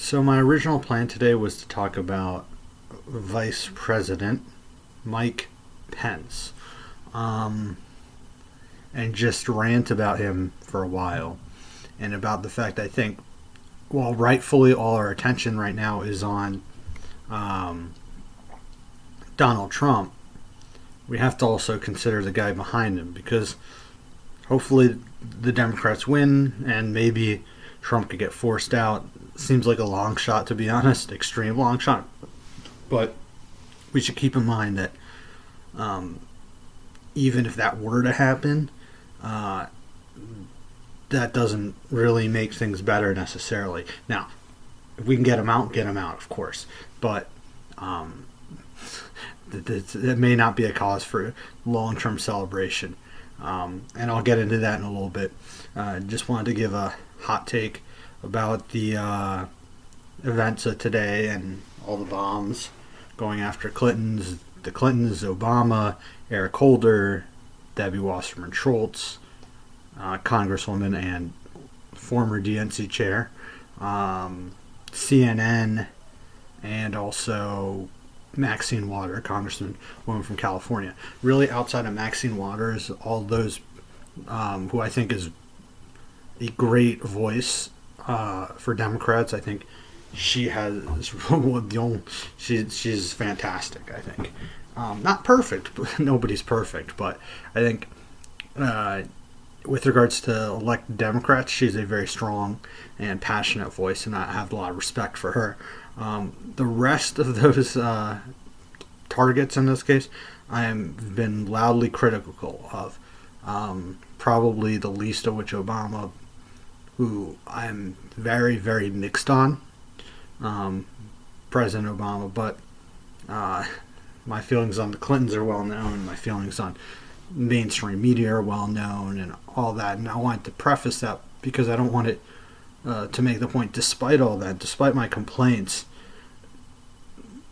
So my original plan today was to talk about Vice President Mike Pence, um, and just rant about him for a while, and about the fact I think, while rightfully all our attention right now is on um, Donald Trump, we have to also consider the guy behind him because hopefully the Democrats win and maybe Trump could get forced out. Seems like a long shot, to be honest, extreme long shot. But we should keep in mind that um, even if that were to happen, uh, that doesn't really make things better necessarily. Now, if we can get him out, of course. But um, that may not be a cause for long-term celebration. And I'll get into that in a little bit. Just wanted to give a hot take about the events of today and all the bombs going after the Clintons, Obama, Eric Holder, Debbie Wasserman Schultz, Congresswoman and former DNC chair, CNN, and also Maxine Waters, Congresswoman from California. Really, outside of Maxine Waters, all those who I think is a great voice for Democrats. I think she has she's fantastic. I think not perfect, but nobody's perfect. But I think with regards to elected Democrats, she's a very strong and passionate voice, and I have a lot of respect for her. The rest of those targets in this case, I have been loudly critical of. Probably the least of which Obama, who I'm very, very mixed on, President Obama, but my feelings on the Clintons are well known, my feelings on mainstream media are well known, and all that, and I wanted to preface that because I don't want it to make the point, despite all that, despite my complaints,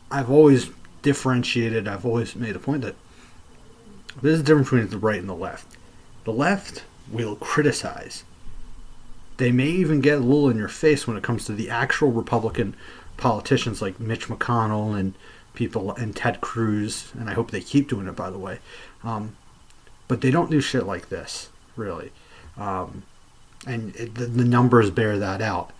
I've always I've always made the point that there's a difference between the right and the left. The left will criticize. They may even get a little in your face when it comes to the actual Republican politicians like Mitch McConnell and people and Ted Cruz, and I hope they keep doing it, by the way. But they don't do shit like this, really. The numbers bear that out.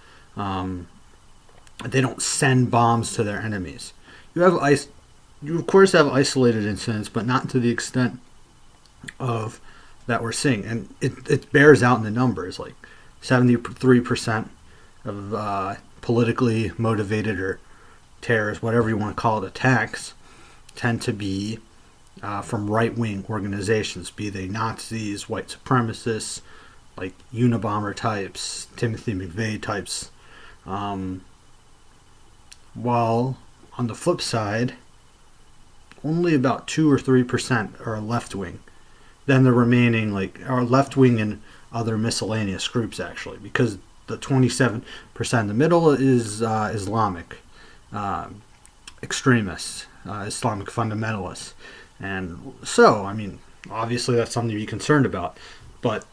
They don't send bombs to their enemies. You of course have isolated incidents, but not to the extent of that we're seeing, and it bears out in the numbers. Like 73% of politically motivated or terrorist, whatever you want to call it, attacks tend to be from right-wing organizations, be they Nazis, white supremacists, like Unabomber types, Timothy McVeigh types. While on the flip side, only about 2 or 3% are left-wing. Then the remaining are left-wing and other miscellaneous groups, actually, because the 27% in the middle is Islamic extremists, Islamic fundamentalists. And so, I mean, obviously that's something to be concerned about. But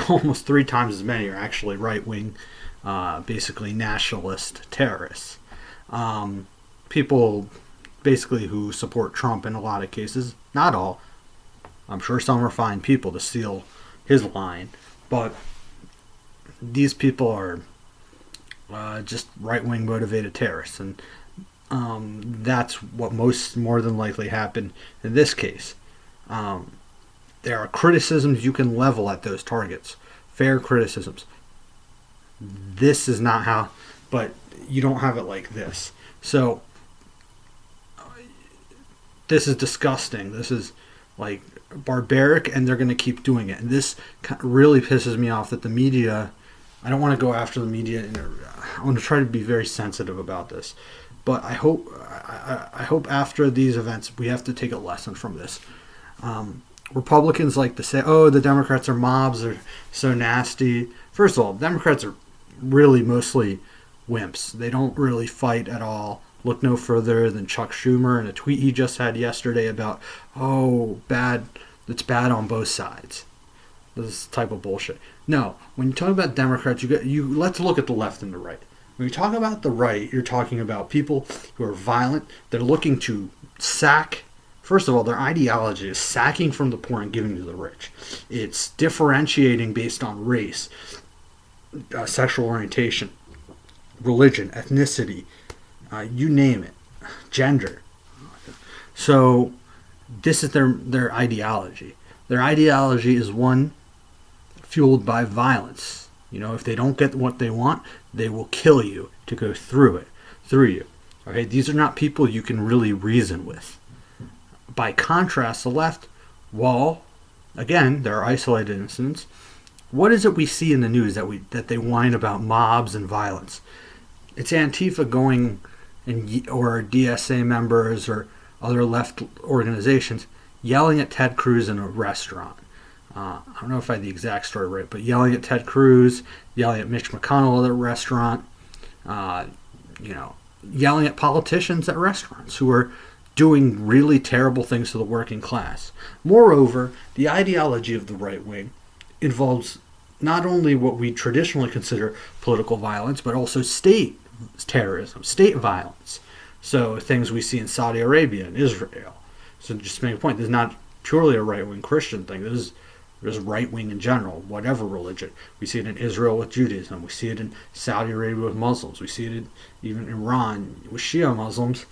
almost 3 times as many are actually right-wing, basically nationalist terrorists. People basically who support Trump in a lot of cases, not all. I'm sure some are fine people to steal his line, but these people are just right-wing motivated terrorists, and that's what more than likely happened in this case. There are criticisms you can level at those targets, fair criticisms. This is not how, but you don't have it like this. So this is disgusting. This is like barbaric, and they're going to keep doing it. And this really pisses me off that the media, I don't want to go after the media. I want to try to be very sensitive about this. But I hope after these events, we have to take a lesson from this. Republicans like to say, oh, the Democrats are mobs, they're so nasty. First of all, Democrats are really mostly wimps. They don't really fight at all. Look no further than Chuck Schumer and a tweet he just had yesterday about, it's bad on both sides. This type of bullshit. No, when you talk about Democrats, you let's look at the left and the right. When you talk about the right, you're talking about people who are violent. They're looking to sack. First of all, their ideology is sacking from the poor and giving to the rich. It's differentiating based on race, sexual orientation, religion, ethnicity, you name it, gender. So this is their ideology. Their ideology is one fueled by violence. If they don't get what they want, they will kill you to go through you. Okay, these are not people you can really reason with. By contrast, the left, while again there are isolated incidents, what is it we see in the news that they whine about mobs and violence? It's Antifa going or DSA members or other left organizations yelling at Ted Cruz in a restaurant. I don't know if I had the exact story right, but yelling at Ted Cruz, yelling at Mitch McConnell at a restaurant, yelling at politicians at restaurants who are doing really terrible things to the working class. Moreover, the ideology of the right wing involves not only what we traditionally consider political violence, but also state terrorism, state violence. So things we see in Saudi Arabia and Israel. So just to make a point, this is not purely a right-wing Christian thing. This is right-wing in general, whatever religion. We see it in Israel with Judaism. We see it in Saudi Arabia with Muslims. We see it even in Iran with Shia Muslims.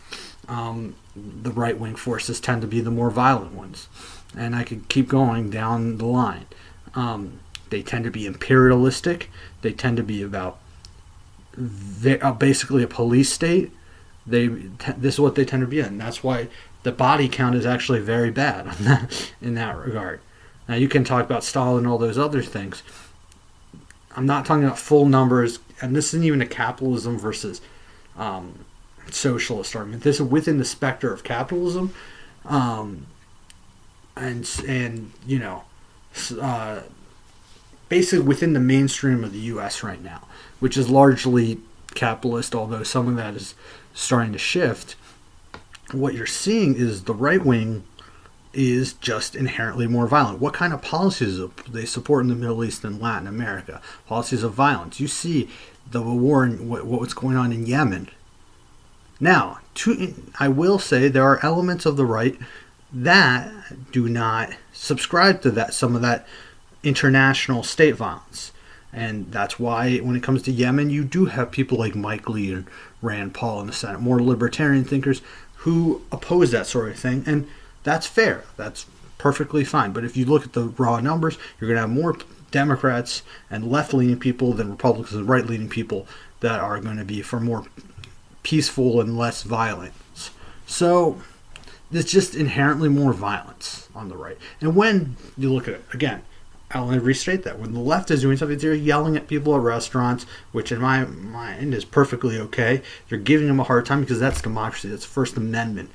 The right-wing forces tend to be the more violent ones. And I could keep going down the line. They tend to be imperialistic. They tend to be about basically a police state. This is what they tend to be in. That's why the body count is actually very bad in that regard. Now you can talk about Stalin and all those other things. I'm not talking about full numbers, and this isn't even a capitalism versus socialist argument. This is within the specter of capitalism, basically within the mainstream of the U.S. right now, which is largely capitalist, although some of that is starting to shift. What you're seeing is the right wing is just inherently more violent. What kind of policies do they support in the Middle East and Latin America? Policies of violence. You see the war and what's going on in Yemen. Now, I will say there are elements of the right that do not subscribe to that, some of that international state violence. And that's why when it comes to Yemen, you do have people like Mike Lee and Rand Paul in the Senate, more libertarian thinkers who oppose that sort of thing. And that's fair. That's perfectly fine. But if you look at the raw numbers, you're going to have more Democrats and left-leaning people than Republicans and right-leaning people that are going to be for more peaceful and less violence. So there's just inherently more violence on the right. And when you look at it, again, I'll restate that. When the left is doing something, they're yelling at people at restaurants, which in my mind is perfectly okay. You're giving them a hard time because that's democracy. That's First Amendment.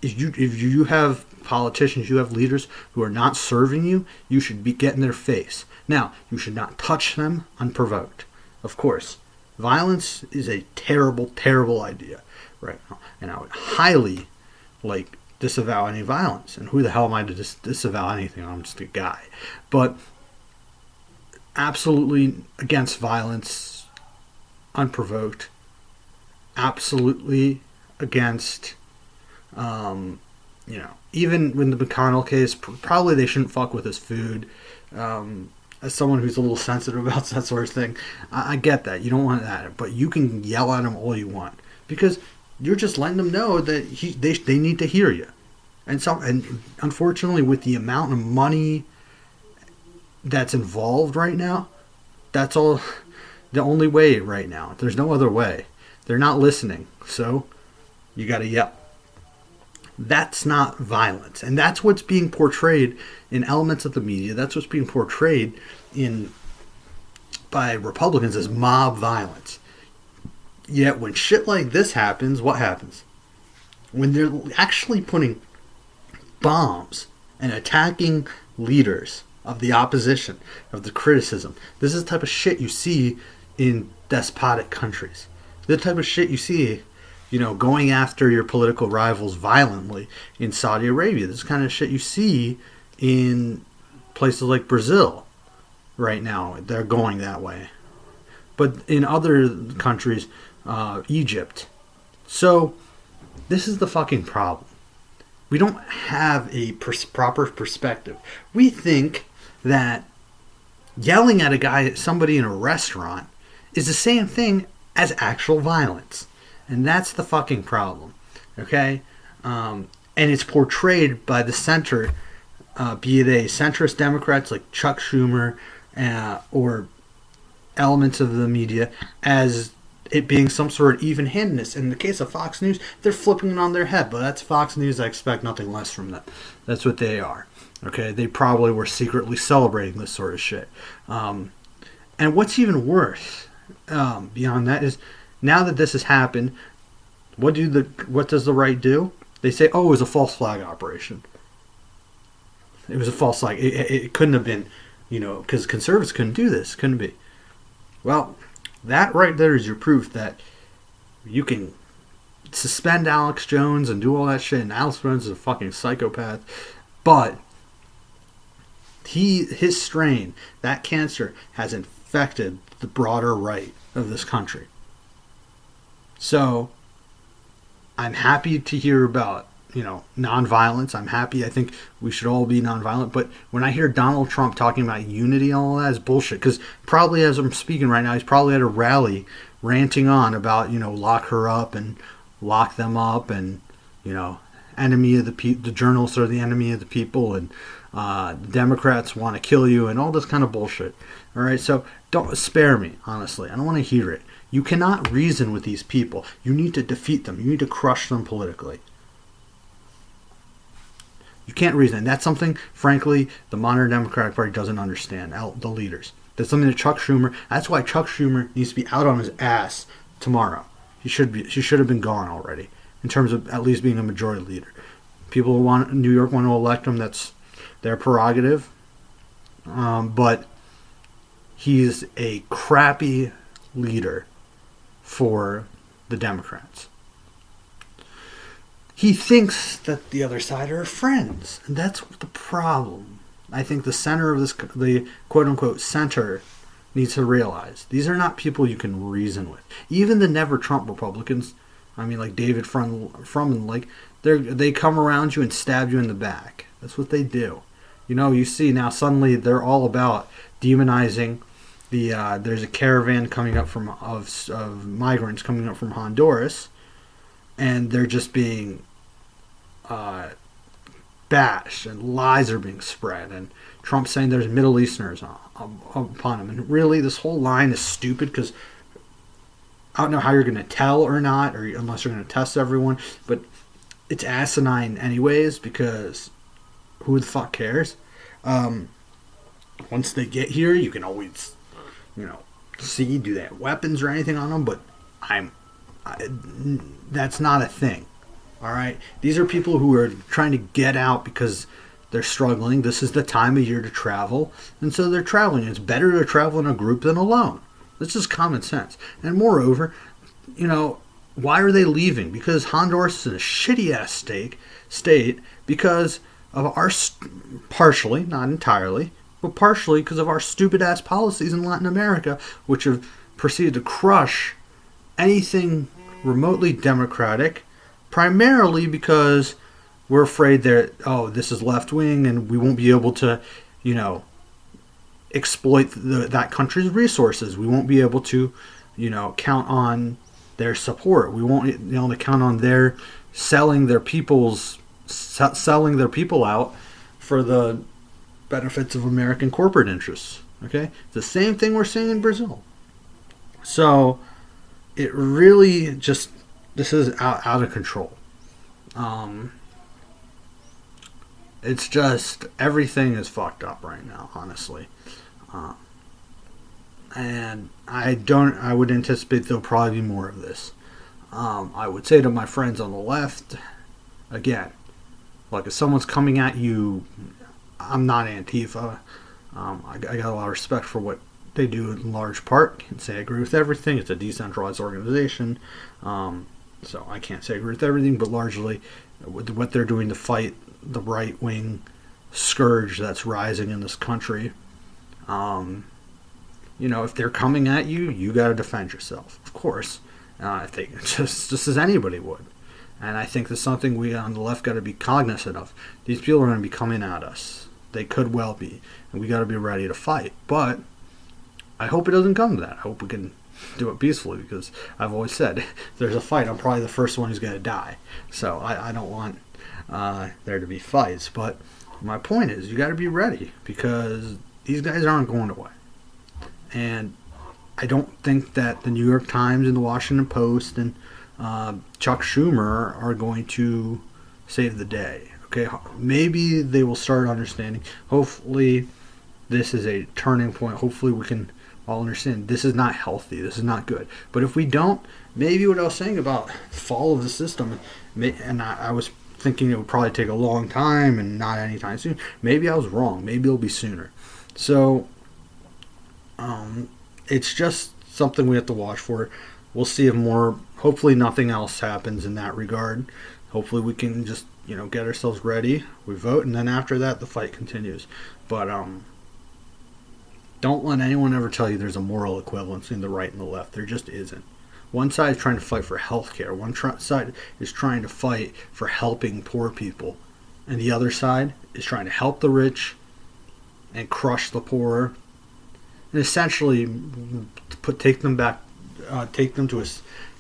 If you have politicians, you have leaders who are not serving you, you should get in their face. Now, you should not touch them unprovoked. Of course, violence is a terrible, terrible idea right now. And I would highly disavow any violence. And who the hell am I to disavow anything? I'm just a guy. But absolutely against violence unprovoked. Absolutely against, even in the McConnell case, probably they shouldn't fuck with his food. As someone who's a little sensitive about that sort of thing, I get that. You don't want that. But you can yell at him all you want. Because you're just letting them know that they need to hear you. And unfortunately, with the amount of money that's involved right now, that's all the only way right now. There's no other way. They're not listening. So you got to yell. That's not violence. And that's what's being portrayed in elements of the media. That's what's being portrayed by Republicans as mob violence. Yet when shit like this happens, what happens? When they're actually putting bombs and attacking leaders of the opposition, of the criticism. This is the type of shit you see in despotic countries. The type of shit you see, going after your political rivals violently in Saudi Arabia. This is the kind of shit you see in places like Brazil right now. They're going that way. but in other countries, Egypt. So this is the fucking problem. We don't have a proper perspective. We think that yelling at somebody in a restaurant, is the same thing as actual violence. And that's the fucking problem. Okay? And it's portrayed by the center, be they centrist Democrats like Chuck Schumer or elements of the media, as it being some sort of even-handedness. In the case of Fox News, they're flipping it on their head, but that's Fox News. I expect nothing less from them. That's what they are. Okay, they probably were secretly celebrating this sort of shit. And what's even worse beyond that is, now that this has happened, what does the right do? They say, oh, it was a false flag operation. It was a false flag. It couldn't have been, because conservatives couldn't do this. Couldn't be. Well, that right there is your proof that you can suspend Alex Jones and do all that shit, and Alex Jones is a fucking psychopath, but his strain, that cancer, has infected the broader right of this country. So I'm happy to hear about, nonviolence. I'm happy. I think we should all be nonviolent. But when I hear Donald Trump talking about unity and all that, is bullshit. Because probably as I'm speaking right now, he's probably at a rally ranting on about, lock her up and lock them up, and, enemy of the journalists are the enemy of the people, and the Democrats want to kill you, and all this kind of bullshit. All right, so don't spare me, honestly. I don't want to hear it. You cannot reason with these people. You need to defeat them. You need to crush them politically. You can't reason. And that's something, frankly, the modern Democratic Party doesn't understand, the leaders. That's something that Chuck Schumer, that's why Chuck Schumer needs to be out on his ass tomorrow. She should have been gone already, in terms of at least being a majority leader. People who want New York want to elect him, that's their prerogative. But he's a crappy leader for the Democrats. He thinks that the other side are friends, and that's the problem. I think the center of the quote-unquote center, needs to realize these are not people you can reason with. Even the never Trump Republicans, like David Frum, they come around you and stab you in the back. That's what they do. You see now suddenly they're all about demonizing there's a caravan coming up of migrants coming up from Honduras, and they're just being bashed, and lies are being spread, and Trump's saying there's Middle Easterners upon him. And really, this whole line is stupid, because I don't know how you're going to tell or not, or unless you're going to test everyone, but it's asinine anyways, because who the fuck cares? Once they get here, you can always, see, do they have weapons or anything on them, but that's not a thing. All right, these are people who are trying to get out because they're struggling. This is the time of year to travel, and so they're traveling. It's better to travel in a group than alone. This is common sense. And moreover, why are they leaving? Because Honduras is in a shitty ass state because of our partially, not entirely, but partially because of our stupid ass policies in Latin America, which have proceeded to crush anything remotely democratic. Primarily because we're afraid that, this is left wing and we won't be able to, exploit that country's resources. We won't be able to, count on their support. We won't be able to count on their selling their people out for the benefits of American corporate interests. Okay, it's the same thing we're seeing in Brazil. So it really just. This is out of control. It's just, everything is fucked up right now, honestly. And I would anticipate there'll probably be more of this. I would say to my friends on the left, again, if someone's coming at you, I'm not Antifa. I got a lot of respect for what they do in large part. Can't say I agree with everything. It's a decentralized organization. So I can't say I agree with everything, but largely what they're doing to fight the right-wing scourge that's rising in this country, if they're coming at you, you got to defend yourself, of course. If they just as anybody would. And I think that's something we on the left got to be cognizant of. These people are going to be coming at us. They could well be, and we got to be ready to fight. But I hope it doesn't come to that. I hope we can do it peacefully, because I've always said, if there's a fight, I'm probably the first one who's going to die. So I don't want there to be fights. But my point is, you got to be ready, because these guys aren't going away. And I don't think that the New York Times and the Washington Post and Chuck Schumer are going to save the day. Okay, maybe they will start understanding. Hopefully, this is a turning point. Hopefully, we can all understand this is not healthy. This is not good. But if we don't, maybe what I was saying about the fall of the system, and I was thinking it would probably take a long time and not anytime soon. Maybe I was wrong. Maybe it'll be sooner. So, it's just something we have to watch for. We'll see if hopefully nothing else happens in that regard. Hopefully we can just, get ourselves ready. We vote, and then after that, the fight continues. But don't let anyone ever tell you there's a moral equivalence in the right and the left. There just isn't. One side is trying to fight for health care. One side is trying to fight for helping poor people. And the other side is trying to help the rich and crush the poor. And essentially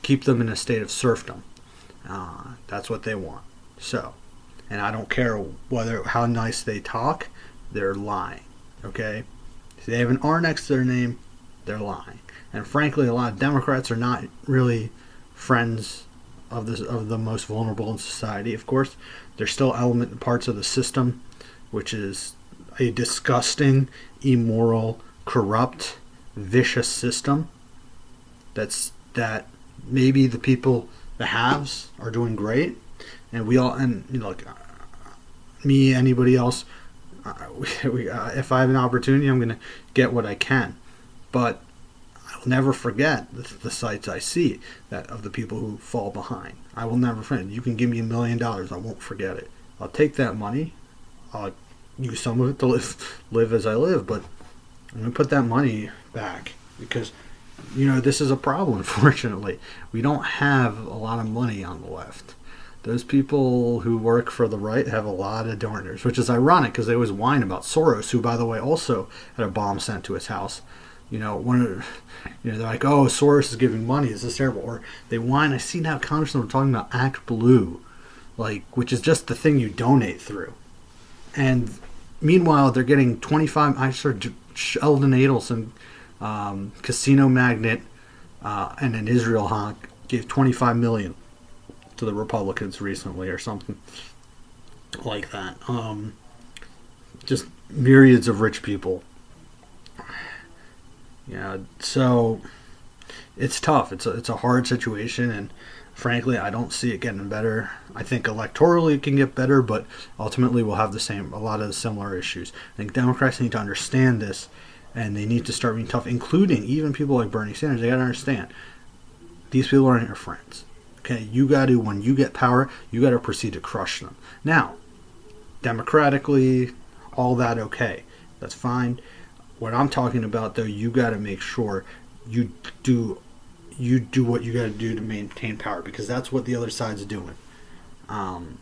keep them in a state of serfdom. That's what they want. So, and I don't care how nice they talk, they're lying. Okay, if they have an R next to their name, they're lying. And frankly, a lot of Democrats are not really friends of the most vulnerable in society. Of course, there's still parts of the system, which is a disgusting, immoral, corrupt, vicious system. That maybe the people, the haves, are doing great, and me, anybody else, if I have an opportunity, I'm going to get what I can. But I'll never forget the sights I see of the people who fall behind. I will never forget. You can give me $1 million, I won't forget it. I'll take that money. I'll use some of it to live as I live, but I'm going to put that money back, because this is a problem. Unfortunately, we don't have a lot of money on the left. Those people who work for the right have a lot of donors, which is ironic, because they always whine about Soros, who, by the way, also had a bomb sent to his house. They're like, oh, Soros is giving money. This is terrible. Or they whine. I see now congressmen are talking about Act Blue, which is just the thing you donate through. And meanwhile, they're getting 25. I saw Sheldon Adelson, casino magnate, and an Israel hawk, gave $25 million to the Republicans recently, or something like that. Just myriads of rich people. So it's tough. It's a hard situation, and frankly, I don't see it getting better. I think electorally it can get better, but ultimately we'll have a lot of the similar issues. I think Democrats need to understand this, and they need to start being tough, including even people like Bernie Sanders. They got to understand, these people aren't your friends. Okay, when you get power, you got to proceed to crush them. Now, democratically, all that okay. That's fine. What I'm talking about, though, you got to make sure you do what you got to do to maintain power, because that's what the other side's doing. And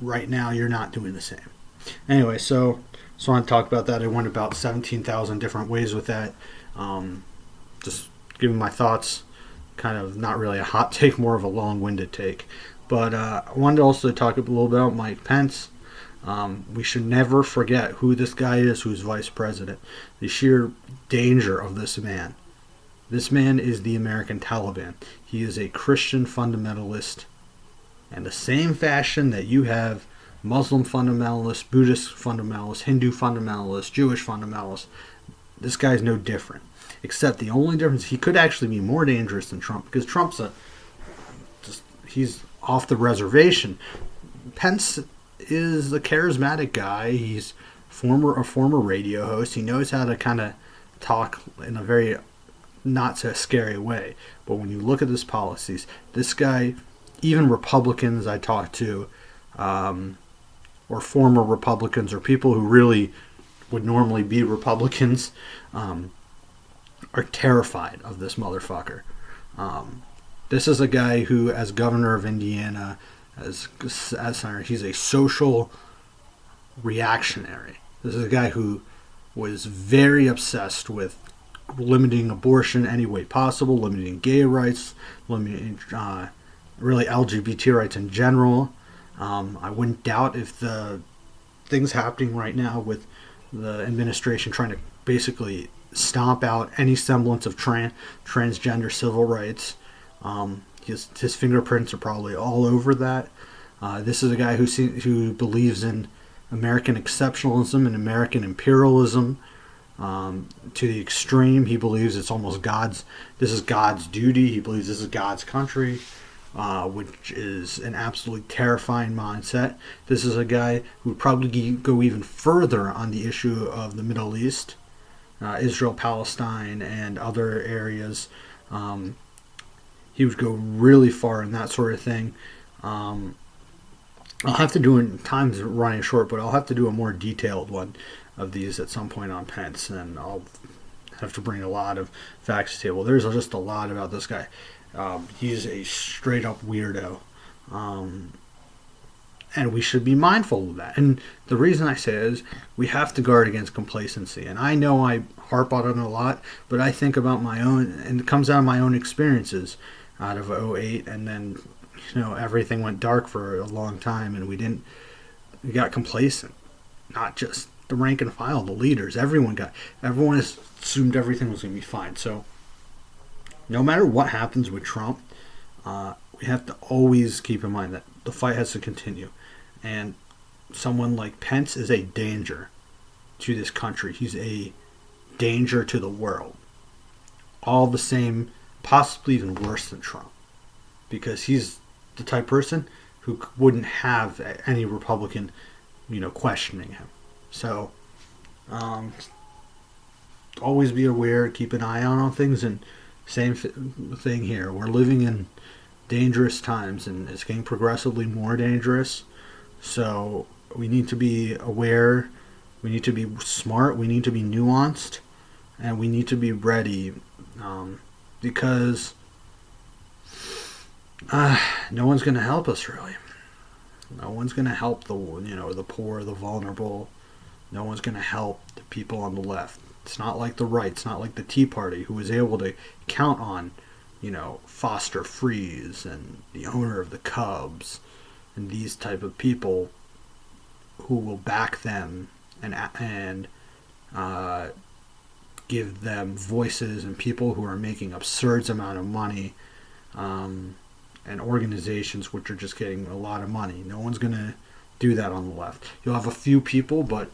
right now, you're not doing the same. Anyway, so I want to talk about that. I went about 17,000 different ways with that. Just giving my thoughts. Kind of not really a hot take, more of a long-winded take. But I wanted to also talk a little bit about Mike Pence. We should never forget who this guy is, who's vice president. The sheer danger of this man. This man is the American Taliban. He is a Christian fundamentalist. And the same fashion that you have Muslim fundamentalists, Buddhist fundamentalists, Hindu fundamentalists, Jewish fundamentalists, this guy's no different. Except the only difference, he could actually be more dangerous than Trump, because Trump's he's off the reservation. Pence is a charismatic guy. He's a former radio host. He knows how to kind of talk in a very not so scary way. But when you look at his policies, this guy, even Republicans I talk to, or former Republicans, or people who really would normally be Republicans, are terrified of this motherfucker. This is a guy who, as governor of Indiana, as senator, he's a social reactionary. This is a guy who was very obsessed with limiting abortion any way possible, limiting gay rights, limiting really LGBT rights in general. I wouldn't doubt if the things happening right now with the administration trying to basically stomp out any semblance of transgender civil rights. His fingerprints are probably all over that. This is a guy who believes in American exceptionalism and American imperialism to the extreme. He believes it's almost this is God's duty. He believes this is God's country, which is an absolutely terrifying mindset. This is a guy who would probably go even further on the issue of the Middle East, Israel, Palestine, and other areas. He would go really far in that sort of thing. I'll have to do it. Time's running short, but I'll have to do a more detailed one of these at some point on Pence, and I'll have to bring a lot of facts to the table. There's just a lot about this guy. He's a straight up weirdo, and we should be mindful of that. And the reason I say it is we have to guard against complacency. And I know I harp on it a lot, but I think about my own, and it comes out of my own experiences out of 2008, and then everything went dark for a long time, and we got complacent. Not just the rank and file, the leaders, everyone assumed everything was going to be fine. So no matter what happens with Trump, we have to always keep in mind that the fight has to continue. And someone like Pence is a danger to this country. He's a danger to the world. All the same, possibly even worse than Trump. Because he's the type of person who wouldn't have any Republican, questioning him. So, always be aware, keep an eye on things, and same thing here. We're living in dangerous times, and it's getting progressively more dangerous. So, we need to be aware, we need to be smart, we need to be nuanced, and we need to be ready, because no one's going to help us, really. No one's going to help the poor, the vulnerable. No one's going to help the people on the left. It's not like the right. It's not like the Tea Party, who was able to count on, Foster Freeze and the owner of the Cubs and these type of people who will back them and give them voices, and people who are making absurd amount of money, and organizations which are just getting a lot of money. No one's going to do that on the left. You'll have a few people, but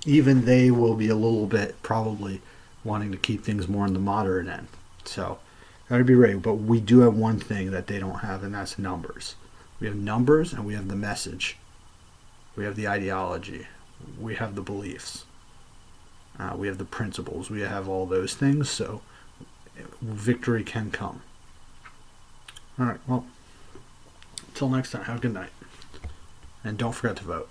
even they will be a little bit probably wanting to keep things more on the moderate end. So, gotta be ready. But we do have one thing that they don't have, and that's numbers. We have numbers, and we have the message. We have the ideology. We have the beliefs. We have the principles. We have all those things, so victory can come. All right, well, until next time, have a good night. And don't forget to vote.